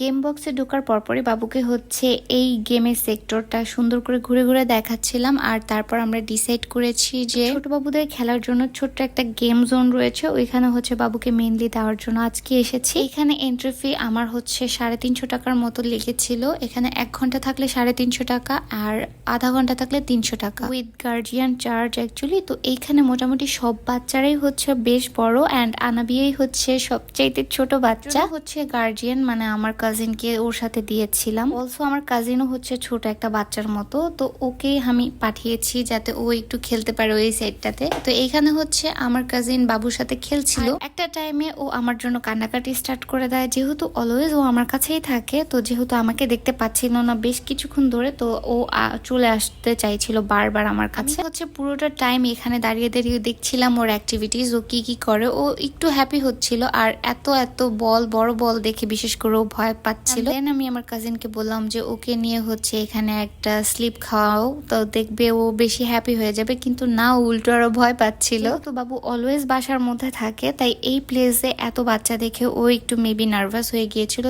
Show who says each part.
Speaker 1: Game বক্সে ঢোকার পরপরই বাবুকে হচ্ছে এই গেমের সেক্টরটা সুন্দর করে ঘুরে ঘুরে দেখাচ্ছিলাম। আর তারপর আমরা ডিসাইড করেছি যে ছোট বাবুদের খেলার জন্য ছোট্ট একটা গেম জোন রয়েছে, ওইখানে হচ্ছে বাবুকে মেনলি দেওয়ার জন্য আজকে এসেছি। এখানে এন্ট্রি ফি আমার হচ্ছে 350 টাকার মতো লেগেছিল। এখানে 1 ঘন্টা থাকলে 350 টাকা আর আধা ঘন্টা থাকলে 300 টাকা উইথ গার্জিয়ান চার্জ অ্যাকচুয়ালি। তো এইখানে মোটামুটি সব বাচ্চারাই হচ্ছে বেশ বড়, অ্যান্ড আনাবিয়াই হচ্ছে সবচাইতে ছোট বাচ্চা। হচ্ছে গার্জিয়ান মানে আমার কাজিনকে ওর সাথে দিয়েছিলাম। অলসো আমার কাজিনও হচ্ছে ছোট একটা বাচ্চার মতো, তো ওকে আমি পাঠিয়েছি যাতে ও একটু খেলতে পারে ওই সাইডটাতে। তো এখানে হচ্ছে আমার কাজিন বাবুর সাথে খেলছিল। একটা টাইমে ও আমার জন্য কান্নাকাটি স্টার্ট করে দেয়, যেহেতু অলওয়েজ ও আমার কাছেই থাকে। তো যেহেতু আমাকে দেখতে পাচ্ছিল না বেশ কিছুক্ষণ ধরে, তো ও চলে আসতে চাইছিল বারবার আমার কাছে। হচ্ছে পুরোটা টাইম এখানে দাঁড়িয়ে দাঁড়িয়ে দেখছিলাম ওর অ্যাক্টিভিটিস, ও কি কি করে। ও একটু হ্যাপি হচ্ছিল, আর এত এত বল, বড় বল দেখে বিশেষ করে ও ভয় পাচ্ছিল। দেন আমি আমার কাজিনকে বললাম যে ওকে নিয়ে হচ্ছে এখানে একটা স্লিপ খাওয়াও, তো দেখবে ও বেশি হ্যাপি হয়ে যাবে। কিন্তু না, উল্টো আরো ভয় পাচ্ছিল। তো বাবু অলওয়েজ বাসার মধ্যে থাকে, তাই এই প্লেসে এত বাচ্চা দেখে ও একটু মেবি নার্ভাস হয়ে গিয়েছিল।